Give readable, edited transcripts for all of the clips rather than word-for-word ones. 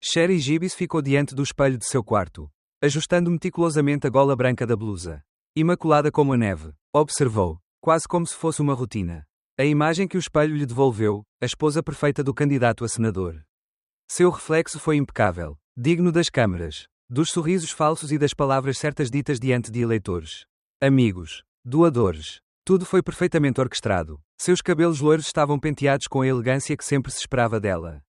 Sherry Gibbs ficou diante do espelho de seu quarto, ajustando meticulosamente a gola branca da blusa. Imaculada como a neve, observou, quase como se fosse uma rotina, a imagem que o espelho lhe devolveu, a esposa perfeita do candidato a senador. Seu reflexo foi impecável, digno das câmaras, dos sorrisos falsos e das palavras certas ditas diante de eleitores, amigos, doadores. Tudo foi perfeitamente orquestrado. Seus cabelos loiros estavam penteados com a elegância que sempre se esperava dela.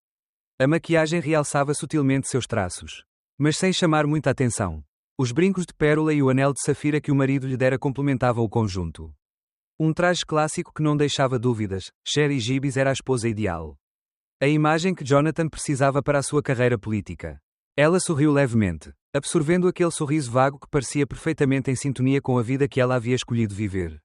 A maquiagem realçava sutilmente seus traços, mas sem chamar muita atenção. Os brincos de pérola e o anel de safira que o marido lhe dera complementavam o conjunto. Um traje clássico que não deixava dúvidas. Sherry Gibbs era a esposa ideal. A imagem que Jonathan precisava para a sua carreira política. Ela sorriu levemente, absorvendo aquele sorriso vago que parecia perfeitamente em sintonia com a vida que ela havia escolhido viver.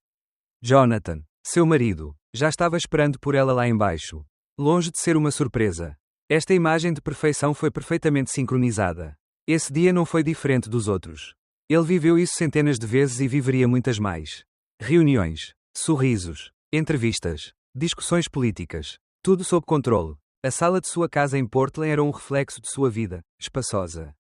Jonathan, seu marido, já estava esperando por ela lá embaixo. Longe de ser uma surpresa. Esta imagem de perfeição foi perfeitamente sincronizada. Esse dia não foi diferente dos outros. Ele viveu isso centenas de vezes e viveria muitas mais. Reuniões, sorrisos, entrevistas, discussões políticas. Tudo sob controle. A sala de sua casa em Portland era um reflexo de sua vida, espaçosa.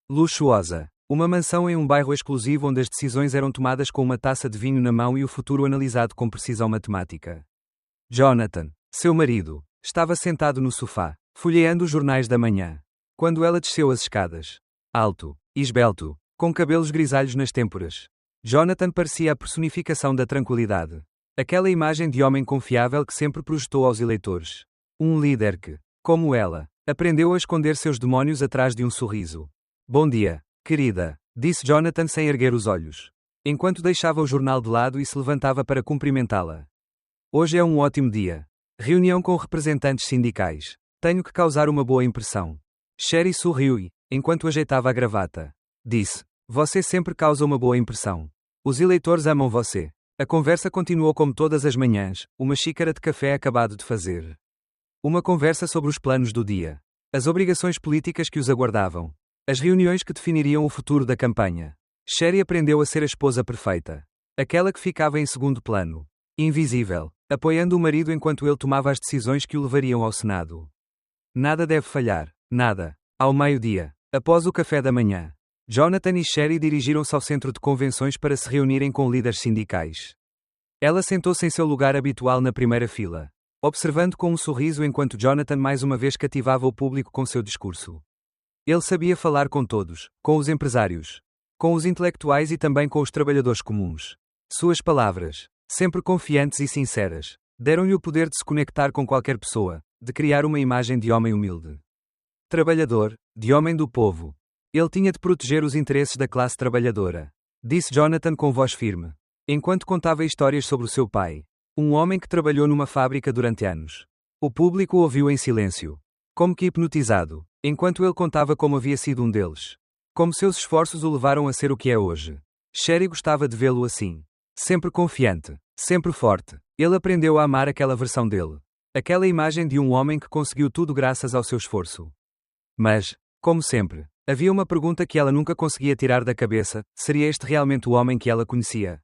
Luxuosa. Uma mansão em um bairro exclusivo onde as decisões eram tomadas com uma taça de vinho na mão e o futuro analisado com precisão matemática. Jonathan, seu marido, estava sentado no sofá, folheando os jornais da manhã. Quando ela desceu as escadas. Alto, esbelto, com cabelos grisalhos nas têmporas. Jonathan parecia a personificação da tranquilidade. Aquela imagem de homem confiável que sempre projetou aos eleitores. Um líder que, como ela, aprendeu a esconder seus demónios atrás de um sorriso. Bom dia, querida, disse Jonathan sem erguer os olhos, enquanto deixava o jornal de lado e se levantava para cumprimentá-la. Hoje é um ótimo dia. Reunião com representantes sindicais. Tenho que causar uma boa impressão. Sherry sorriu e, enquanto ajeitava a gravata, disse: Você sempre causa uma boa impressão. Os eleitores amam você. A conversa continuou como todas as manhãs, uma xícara de café acabado de fazer. Uma conversa sobre os planos do dia. As obrigações políticas que os aguardavam. As reuniões que definiriam o futuro da campanha. Sherry aprendeu a ser a esposa perfeita. Aquela que ficava em segundo plano. Invisível, apoiando o marido enquanto ele tomava as decisões que o levariam ao Senado. Nada deve falhar, nada. Ao meio-dia, após o café da manhã, Jonathan e Sherry dirigiram-se ao centro de convenções para se reunirem com líderes sindicais. Ela sentou-se em seu lugar habitual na primeira fila, observando com um sorriso enquanto Jonathan mais uma vez cativava o público com seu discurso. Ele sabia falar com todos, com os empresários, com os intelectuais e também com os trabalhadores comuns. Suas palavras, sempre confiantes e sinceras, deram-lhe o poder de se conectar com qualquer pessoa, de criar uma imagem de homem humilde. Trabalhador, de homem do povo. Ele tinha de proteger os interesses da classe trabalhadora, disse Jonathan com voz firme, enquanto contava histórias sobre o seu pai, um homem que trabalhou numa fábrica durante anos. O público o ouviu em silêncio, como que hipnotizado, enquanto ele contava como havia sido um deles. Como seus esforços o levaram a ser o que é hoje. Sherry gostava de vê-lo assim. Sempre confiante, sempre forte. Ele aprendeu a amar aquela versão dele. Aquela imagem de um homem que conseguiu tudo graças ao seu esforço. Mas, como sempre, havia uma pergunta que ela nunca conseguia tirar da cabeça: seria este realmente o homem que ela conhecia?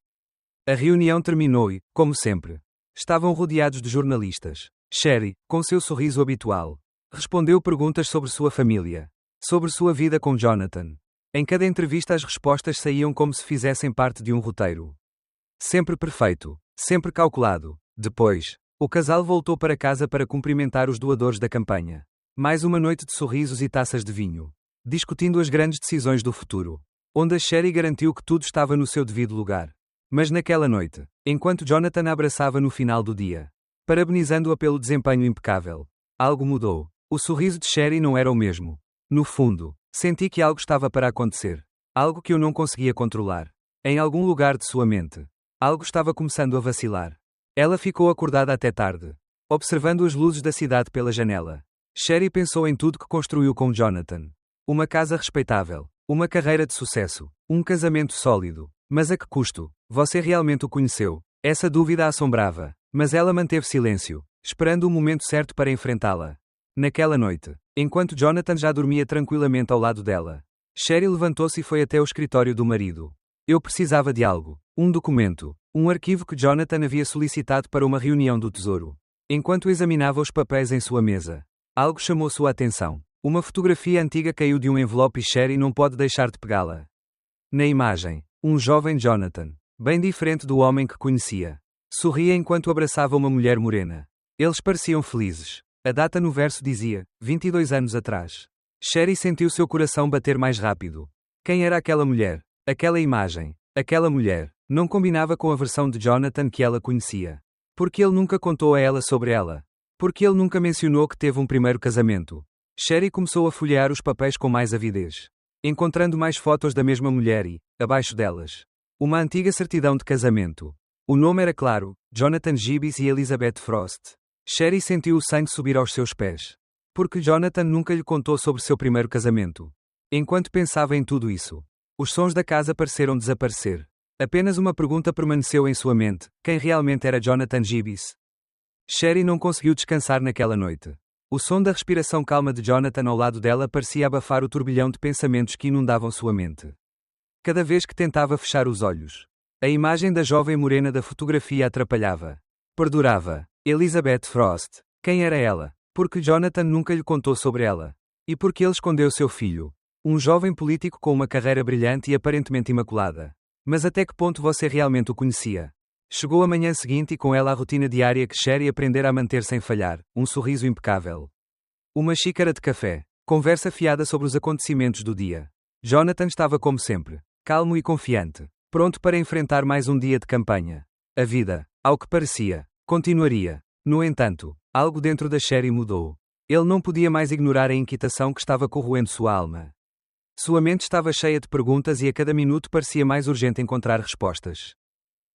A reunião terminou e, como sempre, estavam rodeados de jornalistas. Sherry, com seu sorriso habitual, respondeu perguntas sobre sua família, sobre sua vida com Jonathan. Em cada entrevista as respostas saíam como se fizessem parte de um roteiro. Sempre perfeito, sempre calculado. Depois, o casal voltou para casa para cumprimentar os doadores da campanha. Mais uma noite de sorrisos e taças de vinho, discutindo as grandes decisões do futuro, onde a Sherry garantiu que tudo estava no seu devido lugar. Mas naquela noite, enquanto Jonathan a abraçava no final do dia, parabenizando-a pelo desempenho impecável, algo mudou. O sorriso de Sherry não era o mesmo. No fundo, senti que algo estava para acontecer. Algo que eu não conseguia controlar. Em algum lugar de sua mente, algo estava começando a vacilar. Ela ficou acordada até tarde, observando as luzes da cidade pela janela. Sherry pensou em tudo que construiu com Jonathan. Uma casa respeitável, uma carreira de sucesso, um casamento sólido. Mas a que custo? Você realmente o conheceu? Essa dúvida a assombrava, mas ela manteve silêncio, esperando o momento certo para enfrentá-la. Naquela noite, enquanto Jonathan já dormia tranquilamente ao lado dela, Sherry levantou-se e foi até o escritório do marido. Eu precisava de algo. Um documento. Um arquivo que Jonathan havia solicitado para uma reunião do Tesouro. Enquanto examinava os papéis em sua mesa, algo chamou sua atenção. Uma fotografia antiga caiu de um envelope e Sherry não pode deixar de pegá-la. Na imagem, um jovem Jonathan, bem diferente do homem que conhecia, sorria enquanto abraçava uma mulher morena. Eles pareciam felizes. A data no verso dizia, 22 anos atrás. Sherry sentiu seu coração bater mais rápido. Quem era aquela mulher? Aquela imagem? Aquela mulher? Não combinava com a versão de Jonathan que ela conhecia. Porque ele nunca contou a ela sobre ela? Porque ele nunca mencionou que teve um primeiro casamento? Sherry começou a folhear os papéis com mais avidez, encontrando mais fotos da mesma mulher e, abaixo delas, uma antiga certidão de casamento. O nome era claro, Jonathan Gibbs e Elizabeth Frost. Sherry sentiu o sangue subir aos seus pés. Porque Jonathan nunca lhe contou sobre seu primeiro casamento. Enquanto pensava em tudo isso, os sons da casa pareceram desaparecer. Apenas uma pergunta permaneceu em sua mente: quem realmente era Jonathan Gibbs? Sherry não conseguiu descansar naquela noite. O som da respiração calma de Jonathan ao lado dela parecia abafar o turbilhão de pensamentos que inundavam sua mente. Cada vez que tentava fechar os olhos, a imagem da jovem morena da fotografia atrapalhava. Perdurava. Elizabeth Frost. Quem era ela? Porque Jonathan nunca lhe contou sobre ela. E porque ele escondeu seu filho. Um jovem político com uma carreira brilhante e aparentemente imaculada. Mas até que ponto você realmente o conhecia? Chegou a manhã seguinte e com ela a rotina diária que Sherry aprendera a manter sem falhar, um sorriso impecável. Uma xícara de café. Conversa fiada sobre os acontecimentos do dia. Jonathan estava como sempre, calmo e confiante, pronto para enfrentar mais um dia de campanha. A vida, ao que parecia, continuaria. No entanto, algo dentro da Sherry mudou. Ele não podia mais ignorar a inquietação que estava corroendo sua alma. Sua mente estava cheia de perguntas e a cada minuto parecia mais urgente encontrar respostas.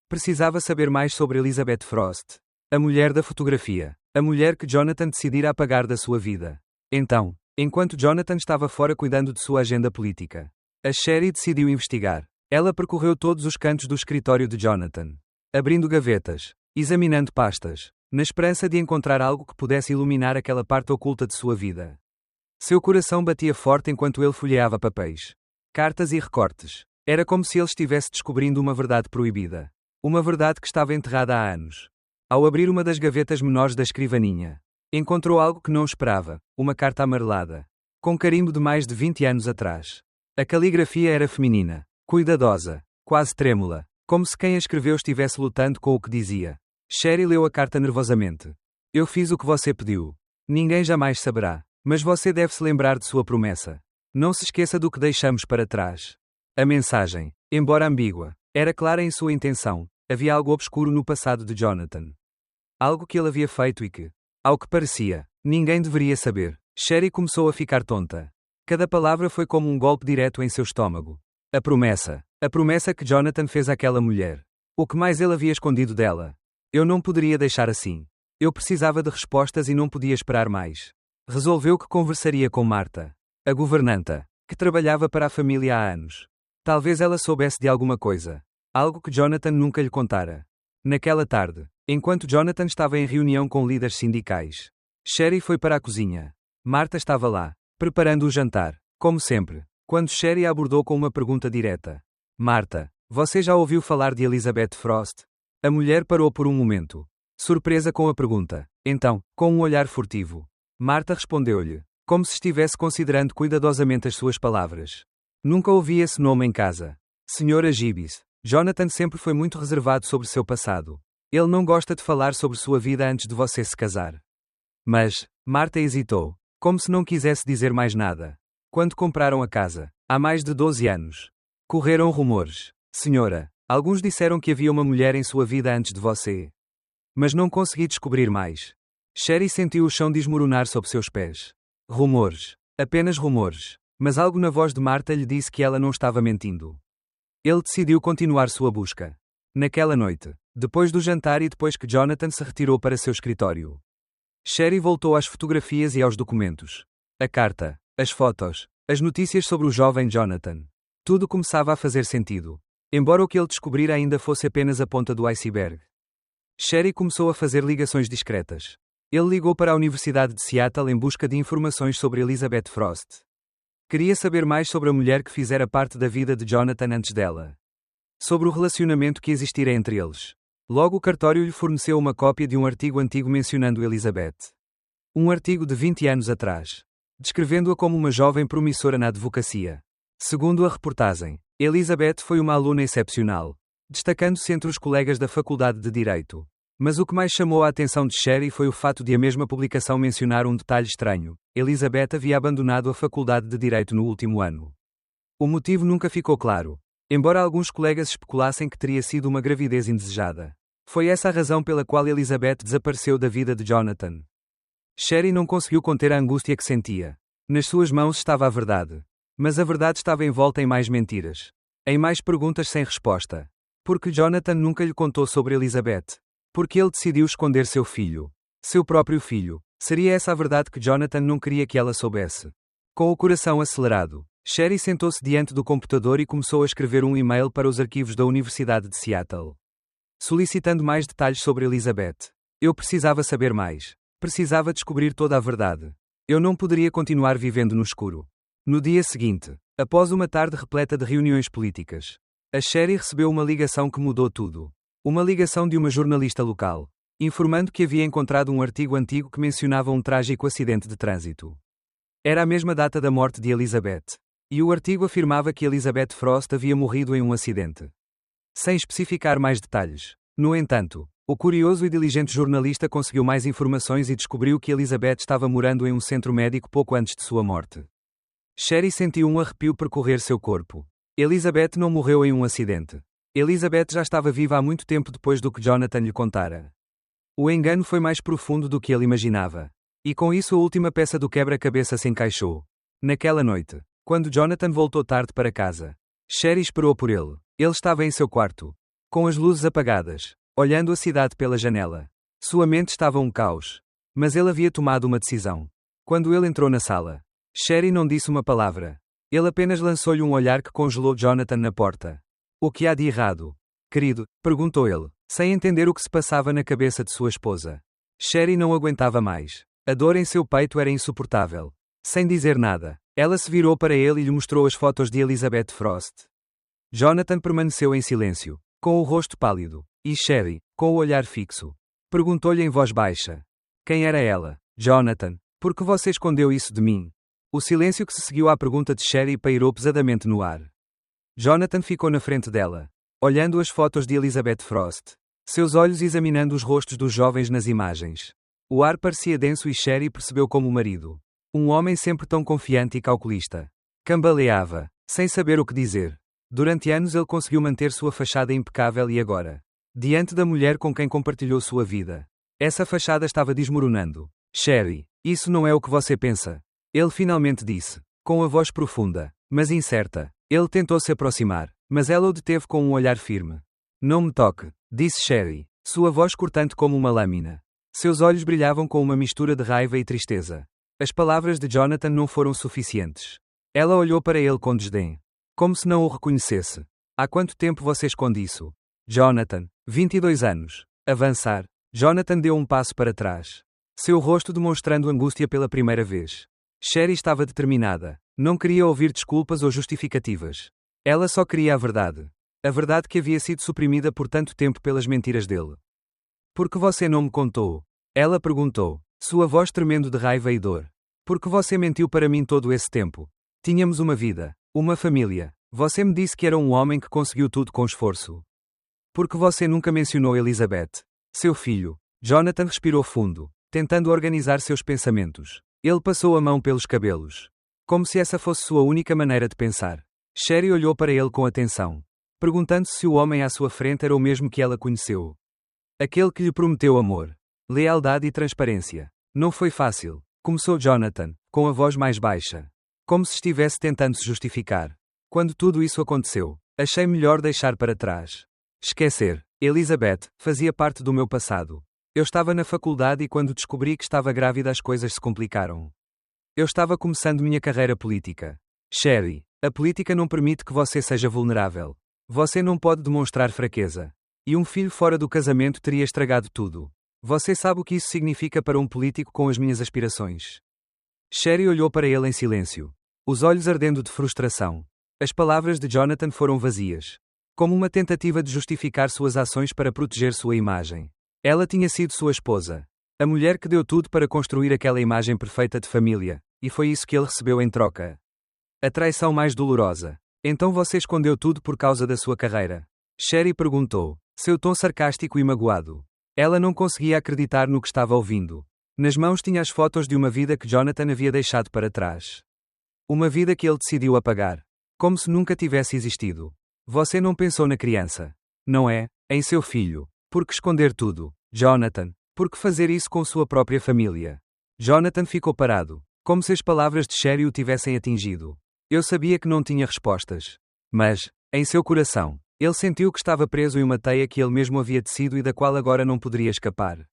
Precisava saber mais sobre Elizabeth Frost, a mulher da fotografia, a mulher que Jonathan decidira apagar da sua vida. Então, enquanto Jonathan estava fora cuidando de sua agenda política, a Sherry decidiu investigar. Ela percorreu todos os cantos do escritório de Jonathan, abrindo gavetas, examinando pastas, na esperança de encontrar algo que pudesse iluminar aquela parte oculta de sua vida. Seu coração batia forte enquanto ele folheava papéis, cartas e recortes. Era como se ele estivesse descobrindo uma verdade proibida. Uma verdade que estava enterrada há anos. Ao abrir uma das gavetas menores da escrivaninha, encontrou algo que não esperava, uma carta amarelada, com carimbo de mais de 20 anos atrás. A caligrafia era feminina, cuidadosa, quase trêmula, como se quem a escreveu estivesse lutando com o que dizia. Sherry leu a carta nervosamente. Eu fiz o que você pediu. Ninguém jamais saberá, mas você deve se lembrar de sua promessa. Não se esqueça do que deixamos para trás. A mensagem, embora ambígua, era clara em sua intenção. Havia algo obscuro no passado de Jonathan. Algo que ele havia feito e que, ao que parecia, ninguém deveria saber. Sherry começou a ficar tonta. Cada palavra foi como um golpe direto em seu estômago. A promessa que Jonathan fez àquela mulher. O que mais ele havia escondido dela. Eu não poderia deixar assim. Eu precisava de respostas e não podia esperar mais. Resolveu que conversaria com Marta, a governanta, que trabalhava para a família há anos. Talvez ela soubesse de alguma coisa. Algo que Jonathan nunca lhe contara. Naquela tarde, enquanto Jonathan estava em reunião com líderes sindicais, Sherry foi para a cozinha. Marta estava lá, preparando o jantar, como sempre, quando Sherry a abordou com uma pergunta direta. Marta, você já ouviu falar de Elizabeth Frost? A mulher parou por um momento, surpresa com a pergunta. Então, com um olhar furtivo, Marta respondeu-lhe, como se estivesse considerando cuidadosamente as suas palavras. Nunca ouvi esse nome em casa. Senhora Gibbs. Jonathan sempre foi muito reservado sobre seu passado. Ele não gosta de falar sobre sua vida antes de você se casar. Mas, Marta hesitou, como se não quisesse dizer mais nada. Quando compraram a casa, há mais de 12 anos, correram rumores. Senhora, alguns disseram que havia uma mulher em sua vida antes de você. Mas não consegui descobrir mais. Sherry sentiu o chão desmoronar sob seus pés. Rumores. Apenas rumores. Mas algo na voz de Marta lhe disse que ela não estava mentindo. Ele decidiu continuar sua busca. Naquela noite, depois do jantar e depois que Jonathan se retirou para seu escritório, Sherry voltou às fotografias e aos documentos. A carta, as fotos, as notícias sobre o jovem Jonathan. Tudo começava a fazer sentido. Embora o que ele descobrira ainda fosse apenas a ponta do iceberg. Sherry começou a fazer ligações discretas. Ele ligou para a Universidade de Seattle em busca de informações sobre Elizabeth Frost. Queria saber mais sobre a mulher que fizera parte da vida de Jonathan antes dela. Sobre o relacionamento que existira entre eles. Logo o cartório lhe forneceu uma cópia de um artigo antigo mencionando Elizabeth. Um artigo de 20 anos atrás. descrevendo-a como uma jovem promissora na advocacia. Segundo a reportagem, Elizabeth foi uma aluna excepcional, destacando-se entre os colegas da Faculdade de Direito. Mas o que mais chamou a atenção de Sherry foi o fato de a mesma publicação mencionar um detalhe estranho: Elizabeth havia abandonado a Faculdade de Direito no último ano. O motivo nunca ficou claro, embora alguns colegas especulassem que teria sido uma gravidez indesejada. Foi essa a razão pela qual Elizabeth desapareceu da vida de Jonathan. Sherry não conseguiu conter a angústia que sentia. Nas suas mãos estava a verdade. Mas a verdade estava envolta em mais mentiras. Em mais perguntas sem resposta. Porque Jonathan nunca lhe contou sobre Elizabeth? Porque ele decidiu esconder seu filho? Seu próprio filho? Seria essa a verdade que Jonathan não queria que ela soubesse? Com o coração acelerado, Sherry sentou-se diante do computador e começou a escrever um e-mail para os arquivos da Universidade de Seattle, solicitando mais detalhes sobre Elizabeth. Eu precisava saber mais. Precisava descobrir toda a verdade. Eu não poderia continuar vivendo no escuro. No dia seguinte, após uma tarde repleta de reuniões políticas, a Sherry recebeu uma ligação que mudou tudo. Uma ligação de uma jornalista local, informando que havia encontrado um artigo antigo que mencionava um trágico acidente de trânsito. Era a mesma data da morte de Elizabeth. E o artigo afirmava que Elizabeth Frost havia morrido em um acidente, sem especificar mais detalhes. No entanto, o curioso e diligente jornalista conseguiu mais informações e descobriu que Elizabeth estava morando em um centro médico pouco antes de sua morte. Sherry sentiu um arrepio percorrer seu corpo. Elizabeth não morreu em um acidente. Elizabeth já estava viva há muito tempo depois do que Jonathan lhe contara. O engano foi mais profundo do que ele imaginava. E com isso a última peça do quebra-cabeça se encaixou. Naquela noite, quando Jonathan voltou tarde para casa, Sherry esperou por ele. Ele estava em seu quarto, com as luzes apagadas, olhando a cidade pela janela. Sua mente estava um caos. Mas ele havia tomado uma decisão. Quando ele entrou na sala, Sherry não disse uma palavra. Ele apenas lançou-lhe um olhar que congelou Jonathan na porta. O que há de errado? Querido, perguntou ele, sem entender o que se passava na cabeça de sua esposa. Sherry não aguentava mais. A dor em seu peito era insuportável. Sem dizer nada, ela se virou para ele e lhe mostrou as fotos de Elizabeth Frost. Jonathan permaneceu em silêncio, com o rosto pálido, e Sherry, com o olhar fixo, perguntou-lhe em voz baixa: quem era ela? Jonathan, por que você escondeu isso de mim? O silêncio que se seguiu à pergunta de Sherry pairou pesadamente no ar. Jonathan ficou na frente dela, olhando as fotos de Elizabeth Frost, seus olhos examinando os rostos dos jovens nas imagens. O ar parecia denso e Sherry percebeu como o marido, um homem sempre tão confiante e calculista, cambaleava, sem saber o que dizer. Durante anos ele conseguiu manter sua fachada impecável e agora, diante da mulher com quem compartilhou sua vida, essa fachada estava desmoronando. Sherry, isso não é o que você pensa. Ele finalmente disse, com a voz profunda, mas incerta. Ele tentou se aproximar, mas ela o deteve com um olhar firme. Não me toque, disse Sherry, sua voz cortante como uma lâmina. Seus olhos brilhavam com uma mistura de raiva e tristeza. As palavras de Jonathan não foram suficientes. Ela olhou para ele com desdém, como se não o reconhecesse. Há quanto tempo você esconde isso? Jonathan, 22 anos. Avançar. Jonathan deu um passo para trás, seu rosto demonstrando angústia pela primeira vez. Sherry estava determinada. Não queria ouvir desculpas ou justificativas. Ela só queria a verdade. A verdade que havia sido suprimida por tanto tempo pelas mentiras dele. Por que você não me contou? Ela perguntou, sua voz tremendo de raiva e dor. Por que você mentiu para mim todo esse tempo? Tínhamos uma vida, uma família. Você me disse que era um homem que conseguiu tudo com esforço. Por que você nunca mencionou Elizabeth? Seu filho. Jonathan respirou fundo, tentando organizar seus pensamentos. Ele passou a mão pelos cabelos, como se essa fosse sua única maneira de pensar. Sherry olhou para ele com atenção, perguntando-se se o homem à sua frente era o mesmo que ela conheceu. Aquele que lhe prometeu amor, lealdade e transparência. Não foi fácil, começou Jonathan, com a voz mais baixa, como se estivesse tentando se justificar. Quando tudo isso aconteceu, achei melhor deixar para trás. Esquecer. Elizabeth fazia parte do meu passado. Eu estava na faculdade e quando descobri que estava grávida as coisas se complicaram. Eu estava começando minha carreira política. Sherry, a política não permite que você seja vulnerável. Você não pode demonstrar fraqueza. E um filho fora do casamento teria estragado tudo. Você sabe o que isso significa para um político com as minhas aspirações. Sherry olhou para ele em silêncio, os olhos ardendo de frustração. As palavras de Jonathan foram vazias, como uma tentativa de justificar suas ações para proteger sua imagem. Ela tinha sido sua esposa, a mulher que deu tudo para construir aquela imagem perfeita de família, e foi isso que ele recebeu em troca. A traição mais dolorosa. Então você escondeu tudo por causa da sua carreira? Sherry perguntou, seu tom sarcástico e magoado. Ela não conseguia acreditar no que estava ouvindo. Nas mãos tinha as fotos de uma vida que Jonathan havia deixado para trás. Uma vida que ele decidiu apagar. Como se nunca tivesse existido. Você não pensou na criança. Não é? Em seu filho. Por que esconder tudo, Jonathan? Por que fazer isso com sua própria família? Jonathan ficou parado, como se as palavras de Sherry o tivessem atingido. Eu sabia que não tinha respostas. Mas, em seu coração, ele sentiu que estava preso em uma teia que ele mesmo havia tecido e da qual agora não poderia escapar.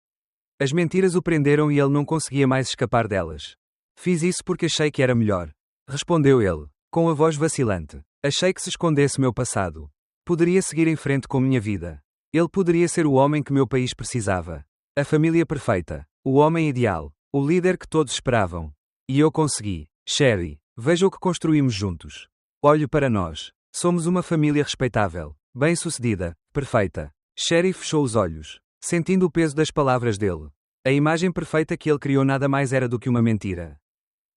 As mentiras o prenderam e ele não conseguia mais escapar delas. Fiz isso porque achei que era melhor. Respondeu ele, com a voz vacilante. Achei que se escondesse meu passado. Poderia seguir em frente com minha vida. Ele poderia ser o homem que meu país precisava. A família perfeita. O homem ideal. O líder que todos esperavam. E eu consegui. Sherry, veja o que construímos juntos. Olhe para nós. Somos uma família respeitável, bem-sucedida, perfeita. Sherry fechou os olhos, sentindo o peso das palavras dele. A imagem perfeita que ele criou nada mais era do que uma mentira.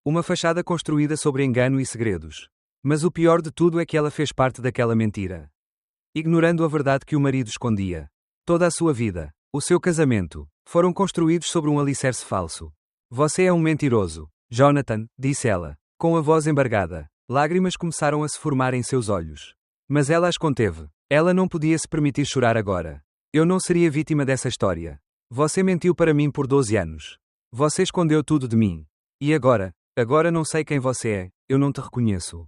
Uma fachada construída sobre engano e segredos. Mas o pior de tudo é que ela fez parte daquela mentira. Ignorando a verdade que o marido escondia. Toda a sua vida, o seu casamento, foram construídos sobre um alicerce falso. Você é um mentiroso, Jonathan, disse ela, com a voz embargada. Lágrimas começaram a se formar em seus olhos. Mas ela as conteve. Ela não podia se permitir chorar agora. Eu não seria vítima dessa história. Você mentiu para mim por 12 anos. Você escondeu tudo de mim. E agora não sei quem você é, eu não te reconheço.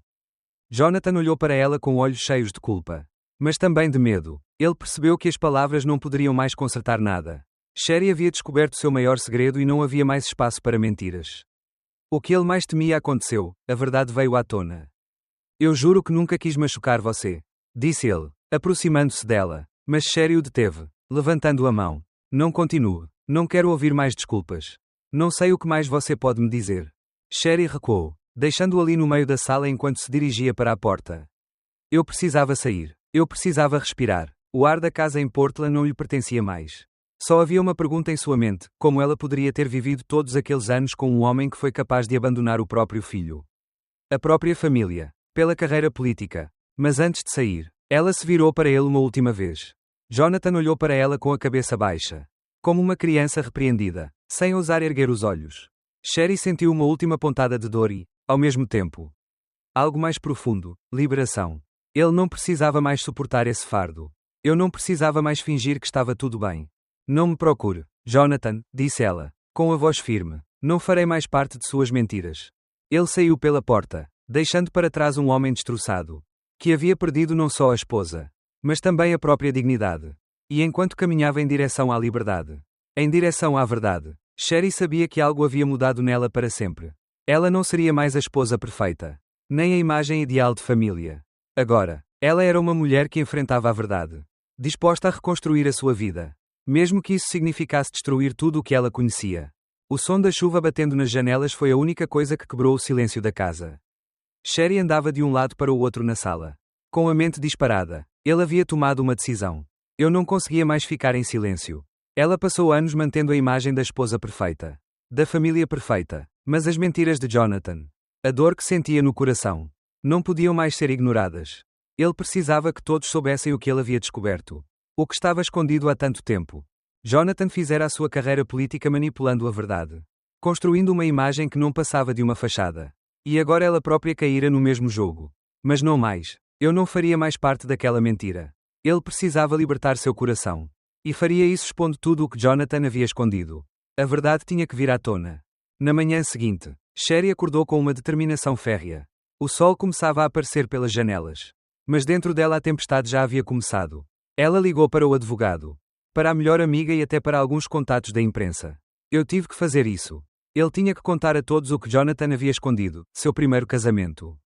Jonathan olhou para ela com olhos cheios de culpa. Mas também de medo. Ele percebeu que as palavras não poderiam mais consertar nada. Sherry havia descoberto seu maior segredo e não havia mais espaço para mentiras. O que ele mais temia aconteceu, a verdade veio à tona. Eu juro que nunca quis machucar você, disse ele, aproximando-se dela, mas Sherry o deteve, levantando a mão. Não continue, não quero ouvir mais desculpas. Não sei o que mais você pode me dizer. Sherry recuou, deixando-o ali no meio da sala enquanto se dirigia para a porta. Eu precisava sair, eu precisava respirar. O ar da casa em Portland não lhe pertencia mais. Só havia uma pergunta em sua mente: como ela poderia ter vivido todos aqueles anos com um homem que foi capaz de abandonar o próprio filho? A própria família. Pela carreira política. Mas antes de sair, ela se virou para ele uma última vez. Jonathan olhou para ela com a cabeça baixa. Como uma criança repreendida, sem ousar erguer os olhos. Sherry sentiu uma última pontada de dor e, ao mesmo tempo, algo mais profundo, liberação. Ele não precisava mais suportar esse fardo. Eu não precisava mais fingir que estava tudo bem. Não me procure, Jonathan, disse ela, com a voz firme. Não farei mais parte de suas mentiras. Ele saiu pela porta, deixando para trás um homem destroçado, que havia perdido não só a esposa, mas também a própria dignidade. E enquanto caminhava em direção à liberdade, em direção à verdade, Sherry sabia que algo havia mudado nela para sempre. Ela não seria mais a esposa perfeita, nem a imagem ideal de família. Agora, ela era uma mulher que enfrentava a verdade, disposta a reconstruir a sua vida. Mesmo que isso significasse destruir tudo o que ela conhecia. O som da chuva batendo nas janelas foi a única coisa que quebrou o silêncio da casa. Sherry andava de um lado para o outro na sala. Com a mente disparada, ele havia tomado uma decisão. Eu não conseguia mais ficar em silêncio. Ela passou anos mantendo a imagem da esposa perfeita. Da família perfeita. Mas as mentiras de Jonathan. A dor que sentia no coração. Não podiam mais ser ignoradas. Ele precisava que todos soubessem o que ele havia descoberto. O que estava escondido há tanto tempo. Jonathan fizera a sua carreira política manipulando a verdade. Construindo uma imagem que não passava de uma fachada. E agora ela própria caíra no mesmo jogo. Mas não mais. Eu não faria mais parte daquela mentira. Ele precisava libertar seu coração. E faria isso expondo tudo o que Jonathan havia escondido. A verdade tinha que vir à tona. Na manhã seguinte, Sherry acordou com uma determinação férrea. O sol começava a aparecer pelas janelas. Mas dentro dela a tempestade já havia começado. Ela ligou para o advogado, para a melhor amiga e até para alguns contatos da imprensa. Eu tive que fazer isso. Ele tinha que contar a todos o que Jonathan havia escondido, seu primeiro casamento.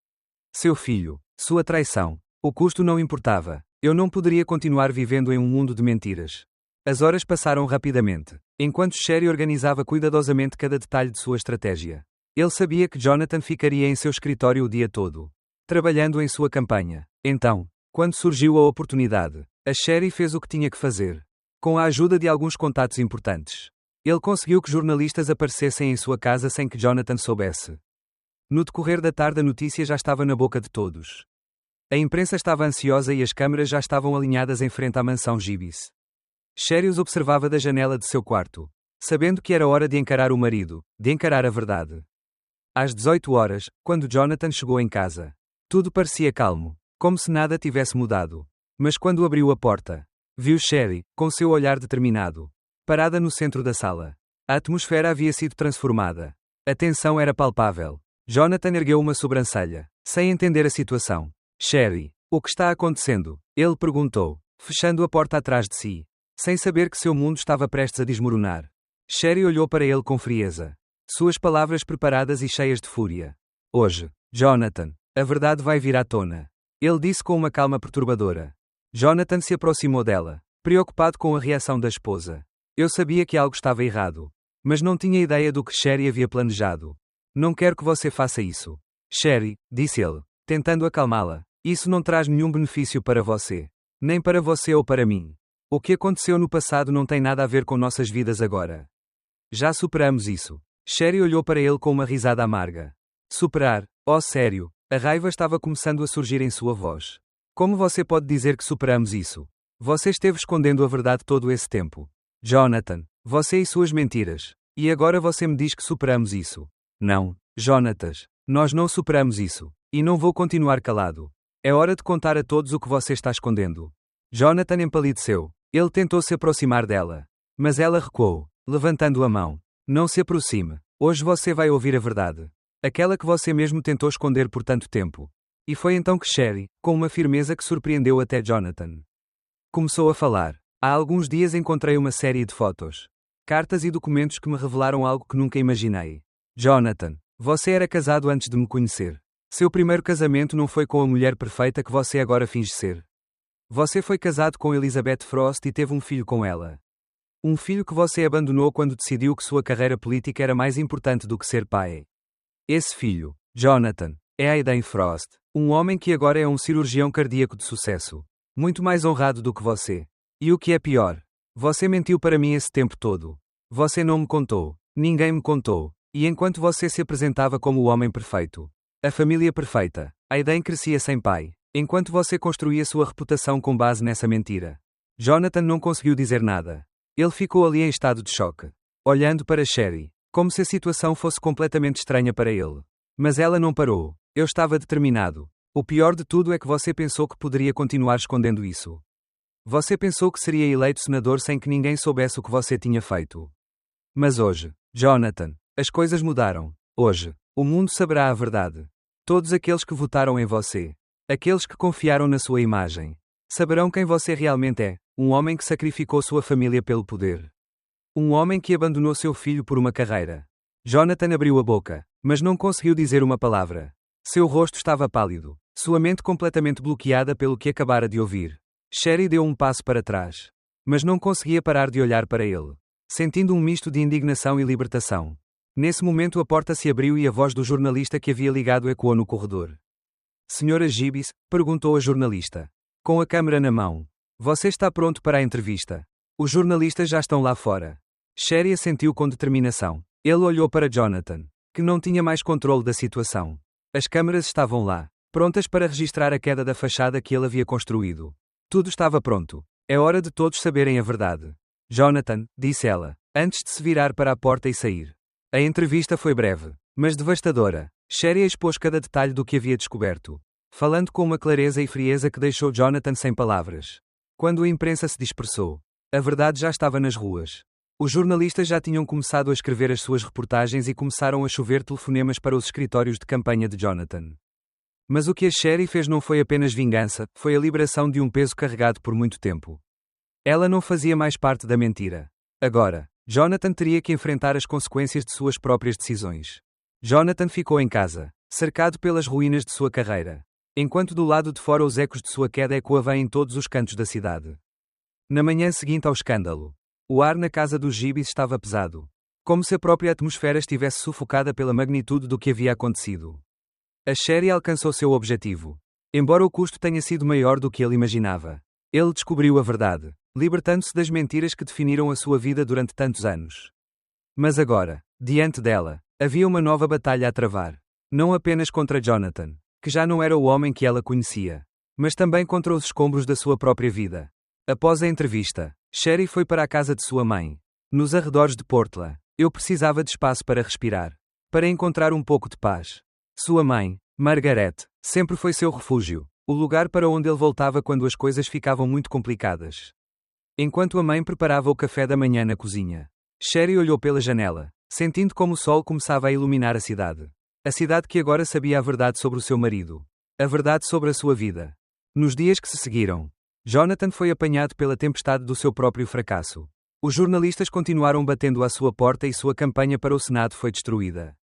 Seu filho, sua traição. O custo não importava. Eu não poderia continuar vivendo em um mundo de mentiras. As horas passaram rapidamente, enquanto Sherry organizava cuidadosamente cada detalhe de sua estratégia. Ele sabia que Jonathan ficaria em seu escritório o dia todo, trabalhando em sua campanha. Então, quando surgiu a oportunidade, a Sherry fez o que tinha que fazer. Com a ajuda de alguns contatos importantes. Ele conseguiu que jornalistas aparecessem em sua casa sem que Jonathan soubesse. No decorrer da tarde a notícia já estava na boca de todos. A imprensa estava ansiosa e as câmeras já estavam alinhadas em frente à mansão Gibbs. Sherry os observava da janela de seu quarto, sabendo que era hora de encarar o marido, de encarar a verdade. Às 18 horas, quando Jonathan chegou em casa, tudo parecia calmo, como se nada tivesse mudado. Mas quando abriu a porta, viu Sherry, com seu olhar determinado, parada no centro da sala. A atmosfera havia sido transformada. A tensão era palpável. Jonathan ergueu uma sobrancelha, sem entender a situação. Sherry, o que está acontecendo? Ele perguntou, fechando a porta atrás de si, sem saber que seu mundo estava prestes a desmoronar. Sherry olhou para ele com frieza. Suas palavras preparadas e cheias de fúria. Hoje, Jonathan, a verdade vai vir à tona. Ele disse com uma calma perturbadora. Jonathan se aproximou dela, preocupado com a reação da esposa. Eu sabia que algo estava errado, mas não tinha ideia do que Sherry havia planejado. Não quero que você faça isso. Sherry, disse ele, tentando acalmá-la. Isso não traz nenhum benefício para você. Nem para você ou para mim. O que aconteceu no passado não tem nada a ver com nossas vidas agora. Já superamos isso. Sherry olhou para ele com uma risada amarga. Superar? Oh, sério. A raiva estava começando a surgir em sua voz. Como você pode dizer que superamos isso? Você esteve escondendo a verdade todo esse tempo. Jonathan, você e suas mentiras. E agora você me diz que superamos isso. Não, Jonathan, nós não superamos isso. E não vou continuar calado. É hora de contar a todos o que você está escondendo. Jonathan empalideceu. Ele tentou se aproximar dela. Mas ela recuou, levantando a mão. Não se aproxime. Hoje você vai ouvir a verdade. Aquela que você mesmo tentou esconder por tanto tempo. E foi então que Sherry, com uma firmeza que surpreendeu até Jonathan, começou a falar. Há alguns dias encontrei uma série de fotos, cartas e documentos que me revelaram algo que nunca imaginei. Jonathan, você era casado antes de me conhecer. Seu primeiro casamento não foi com a mulher perfeita que você agora finge ser. Você foi casado com Elizabeth Frost e teve um filho com ela. Um filho que você abandonou quando decidiu que sua carreira política era mais importante do que ser pai. Esse filho, Jonathan, é Aidan Frost, um homem que agora é um cirurgião cardíaco de sucesso. Muito mais honrado do que você. E o que é pior? Você mentiu para mim esse tempo todo. Você não me contou. Ninguém me contou. E enquanto você se apresentava como o homem perfeito, a família perfeita, Aidan crescia sem pai, enquanto você construía sua reputação com base nessa mentira. Jonathan não conseguiu dizer nada. Ele ficou ali em estado de choque, olhando para Sherry, como se a situação fosse completamente estranha para ele. Mas ela não parou. Eu estava determinado. O pior de tudo é que você pensou que poderia continuar escondendo isso. Você pensou que seria eleito senador sem que ninguém soubesse o que você tinha feito. Mas hoje, Jonathan, as coisas mudaram. Hoje, o mundo saberá a verdade. Todos aqueles que votaram em você, aqueles que confiaram na sua imagem, saberão quem você realmente é, um homem que sacrificou sua família pelo poder. Um homem que abandonou seu filho por uma carreira. Jonathan abriu a boca, mas não conseguiu dizer uma palavra. Seu rosto estava pálido, sua mente completamente bloqueada pelo que acabara de ouvir. Sherry deu um passo para trás, mas não conseguia parar de olhar para ele, sentindo um misto de indignação e libertação. Nesse momento a porta se abriu e a voz do jornalista que havia ligado ecoou no corredor. Senhora Gibbs, perguntou a jornalista, com a câmera na mão. Você está pronto para a entrevista? Os jornalistas já estão lá fora. Sherry assentiu com determinação. Ele olhou para Jonathan, que não tinha mais controle da situação. As câmaras estavam lá, prontas para registrar a queda da fachada que ele havia construído. Tudo estava pronto. É hora de todos saberem a verdade. Jonathan, disse ela, antes de se virar para a porta e sair. A entrevista foi breve, mas devastadora. Sherry expôs cada detalhe do que havia descoberto, falando com uma clareza e frieza que deixou Jonathan sem palavras. Quando a imprensa se dispersou, a verdade já estava nas ruas. Os jornalistas já tinham começado a escrever as suas reportagens e começaram a chover telefonemas para os escritórios de campanha de Jonathan. Mas o que a Sherry fez não foi apenas vingança, foi a liberação de um peso carregado por muito tempo. Ela não fazia mais parte da mentira. Agora, Jonathan teria que enfrentar as consequências de suas próprias decisões. Jonathan ficou em casa, cercado pelas ruínas de sua carreira, enquanto do lado de fora os ecos de sua queda ecoavam em todos os cantos da cidade. Na manhã seguinte ao escândalo, o ar na casa dos Gibbs estava pesado, como se a própria atmosfera estivesse sufocada pela magnitude do que havia acontecido. A Sherry alcançou seu objetivo. Embora o custo tenha sido maior do que ele imaginava, ele descobriu a verdade, libertando-se das mentiras que definiram a sua vida durante tantos anos. Mas agora, diante dela, havia uma nova batalha a travar. Não apenas contra Jonathan, que já não era o homem que ela conhecia, mas também contra os escombros da sua própria vida. Após a entrevista, Sherry foi para a casa de sua mãe, nos arredores de Portland. Eu precisava de espaço para respirar, para encontrar um pouco de paz. Sua mãe, Margaret, sempre foi seu refúgio, o lugar para onde ele voltava quando as coisas ficavam muito complicadas. Enquanto a mãe preparava o café da manhã na cozinha, Sherry olhou pela janela, sentindo como o sol começava a iluminar a cidade. A cidade que agora sabia a verdade sobre o seu marido. A verdade sobre a sua vida. Nos dias que se seguiram, Jonathan foi apanhado pela tempestade do seu próprio fracasso. Os jornalistas continuaram batendo à sua porta e sua campanha para o Senado foi destruída.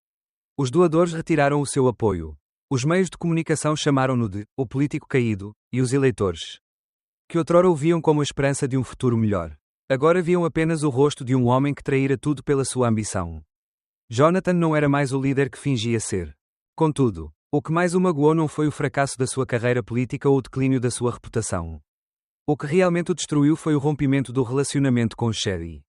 Os doadores retiraram o seu apoio. Os meios de comunicação chamaram-no de "o político caído", e os eleitores, que outrora o viam como a esperança de um futuro melhor, agora viam apenas o rosto de um homem que traíra tudo pela sua ambição. Jonathan não era mais o líder que fingia ser. Contudo, o que mais o magoou não foi o fracasso da sua carreira política ou o declínio da sua reputação. O que realmente o destruiu foi o rompimento do relacionamento com Sherry.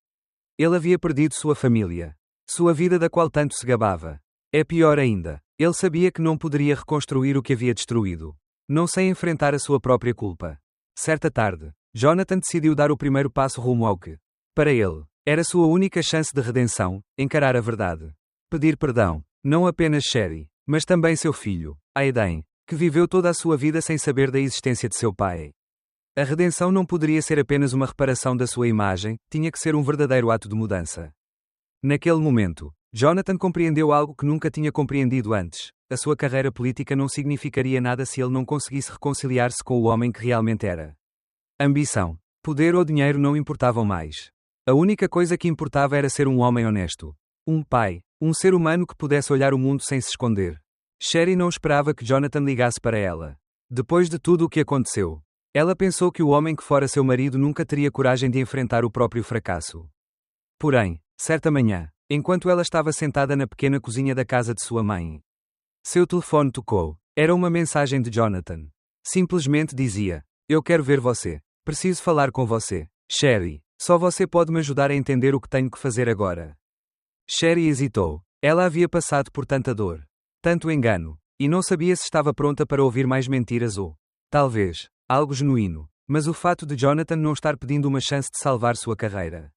Ele havia perdido sua família, sua vida da qual tanto se gabava. É pior ainda, ele sabia que não poderia reconstruir o que havia destruído, não sem enfrentar a sua própria culpa. Certa tarde, Jonathan decidiu dar o primeiro passo rumo ao que, para ele, era sua única chance de redenção: encarar a verdade. Pedir perdão, não apenas Sherry, mas também seu filho, Aiden, que viveu toda a sua vida sem saber da existência de seu pai. A redenção não poderia ser apenas uma reparação da sua imagem, tinha que ser um verdadeiro ato de mudança. Naquele momento, Jonathan compreendeu algo que nunca tinha compreendido antes: a sua carreira política não significaria nada se ele não conseguisse reconciliar-se com o homem que realmente era. Ambição, poder ou dinheiro não importavam mais. A única coisa que importava era ser um homem honesto. Um pai, um ser humano que pudesse olhar o mundo sem se esconder. Sherry não esperava que Jonathan ligasse para ela. Depois de tudo o que aconteceu, ela pensou que o homem que fora seu marido nunca teria coragem de enfrentar o próprio fracasso. Porém, certa manhã, enquanto ela estava sentada na pequena cozinha da casa de sua mãe, seu telefone tocou. Era uma mensagem de Jonathan. Simplesmente dizia: "Eu quero ver você. Preciso falar com você, Sherry. Só você pode me ajudar a entender o que tenho que fazer agora." Sherry hesitou. Ela havia passado por tanta dor, tanto engano, e não sabia se estava pronta para ouvir mais mentiras ou, talvez, algo genuíno. Mas o fato de Jonathan não estar pedindo uma chance de salvar sua carreira,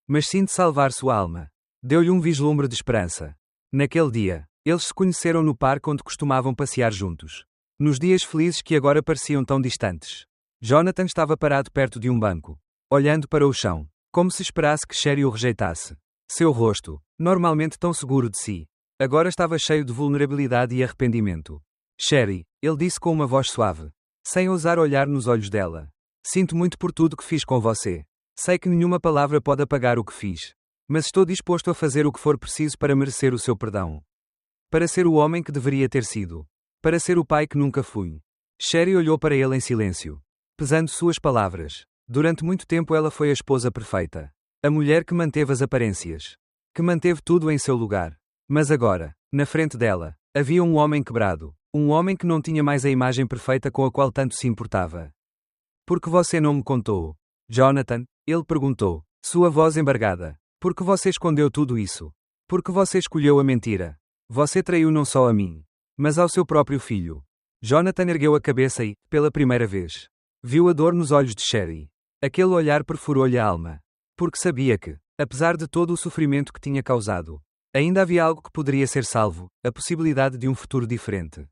mas sim de salvar sua alma, deu-lhe um vislumbre de esperança. Naquele dia, eles se conheceram no parque onde costumavam passear juntos. Nos dias felizes que agora pareciam tão distantes, Jonathan estava parado perto de um banco, olhando para o chão, como se esperasse que Sherry o rejeitasse. Seu rosto, normalmente tão seguro de si, agora estava cheio de vulnerabilidade e arrependimento. "Sherry", ele disse com uma voz suave, sem ousar olhar nos olhos dela. "Sinto muito por tudo que fiz com você. Sei que nenhuma palavra pode apagar o que fiz. Mas estou disposto a fazer o que for preciso para merecer o seu perdão. Para ser o homem que deveria ter sido. Para ser o pai que nunca fui." Sherry olhou para ele em silêncio, pesando suas palavras. Durante muito tempo ela foi a esposa perfeita. A mulher que manteve as aparências. Que manteve tudo em seu lugar. Mas agora, na frente dela, havia um homem quebrado. Um homem que não tinha mais a imagem perfeita com a qual tanto se importava. "Por que você não me contou, Jonathan?" ele perguntou, sua voz embargada. "Por que você escondeu tudo isso? Por que você escolheu a mentira? Você traiu não só a mim, mas ao seu próprio filho." Jonathan ergueu a cabeça e, pela primeira vez, viu a dor nos olhos de Sherry. Aquele olhar perfurou-lhe a alma. Porque sabia que, apesar de todo o sofrimento que tinha causado, ainda havia algo que poderia ser salvo, a possibilidade de um futuro diferente.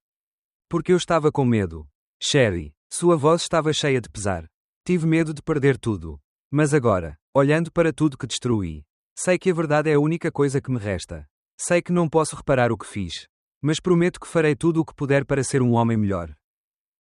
"Porque eu estava com medo, Sherry." Sua voz estava cheia de pesar. "Tive medo de perder tudo. Mas agora, olhando para tudo que destruí, sei que a verdade é a única coisa que me resta. Sei que não posso reparar o que fiz. Mas prometo que farei tudo o que puder para ser um homem melhor.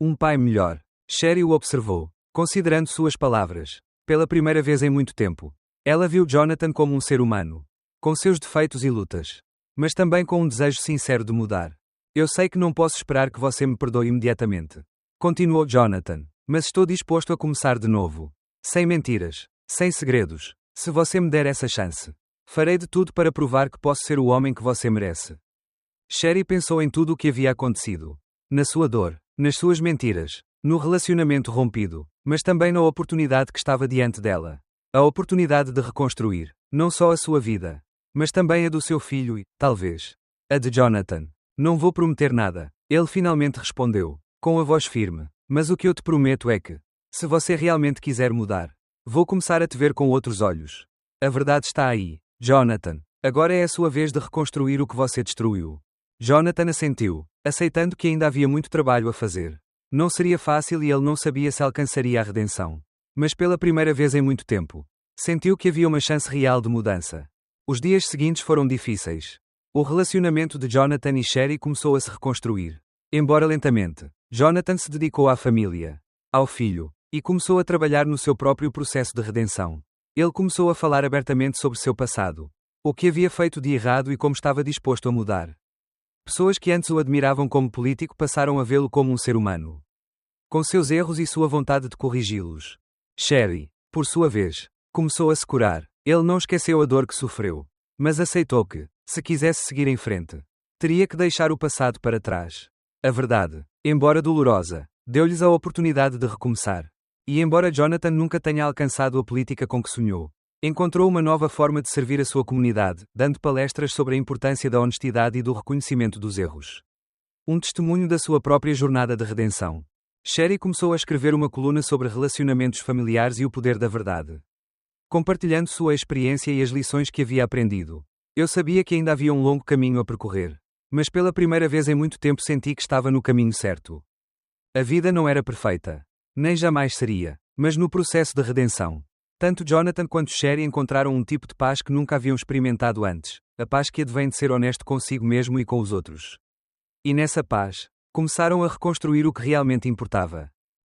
Um pai melhor." Sherry o observou, considerando suas palavras. Pela primeira vez em muito tempo, ela viu Jonathan como um ser humano, com seus defeitos e lutas, mas também com um desejo sincero de mudar. "Eu sei que não posso esperar que você me perdoe imediatamente", continuou Jonathan, "mas estou disposto a começar de novo. Sem mentiras, sem segredos. Se você me der essa chance, farei de tudo para provar que posso ser o homem que você merece." Sherry pensou em tudo o que havia acontecido. Na sua dor, nas suas mentiras, no relacionamento rompido, mas também na oportunidade que estava diante dela. A oportunidade de reconstruir, não só a sua vida, mas também a do seu filho e, talvez, a de Jonathan. Não vou prometer nada. Ele finalmente respondeu, com a voz firme. Mas o que eu te prometo é que, se você realmente quiser mudar, vou começar a te ver com outros olhos. A verdade está aí, Jonathan. Agora é a sua vez de reconstruir o que você destruiu. Jonathan assentiu, aceitando que ainda havia muito trabalho a fazer. Não seria fácil e ele não sabia se alcançaria a redenção. Mas pela primeira vez em muito tempo, sentiu que havia uma chance real de mudança. Os dias seguintes foram difíceis. O relacionamento de Jonathan e Sherry começou a se reconstruir. Embora lentamente, Jonathan se dedicou à família, ao filho, e começou a trabalhar no seu próprio processo de redenção. Ele começou a falar abertamente sobre seu passado, o que havia feito de errado e como estava disposto a mudar. Pessoas que antes o admiravam como político passaram a vê-lo como um ser humano, com seus erros e sua vontade de corrigi-los. Sherry, por sua vez, começou a se curar. Ele não esqueceu a dor que sofreu, mas aceitou que, se quisesse seguir em frente, teria que deixar o passado para trás. A verdade, embora dolorosa, deu-lhes a oportunidade de recomeçar. E embora Jonathan nunca tenha alcançado a política com que sonhou, encontrou uma nova forma de servir a sua comunidade, dando palestras sobre a importância da honestidade e do reconhecimento dos erros. Um testemunho da sua própria jornada de redenção. Sherry começou a escrever uma coluna sobre relacionamentos familiares e o poder da verdade, compartilhando sua experiência e as lições que havia aprendido. Eu sabia que ainda havia um longo caminho a percorrer, mas pela primeira vez em muito tempo senti que estava no caminho certo. A vida não era perfeita, nem jamais seria, mas no processo de redenção, tanto Jonathan quanto Sherry encontraram um tipo de paz que nunca haviam experimentado antes, a paz que advém de ser honesto consigo mesmo e com os outros. E nessa paz, começaram a reconstruir o que realmente importava.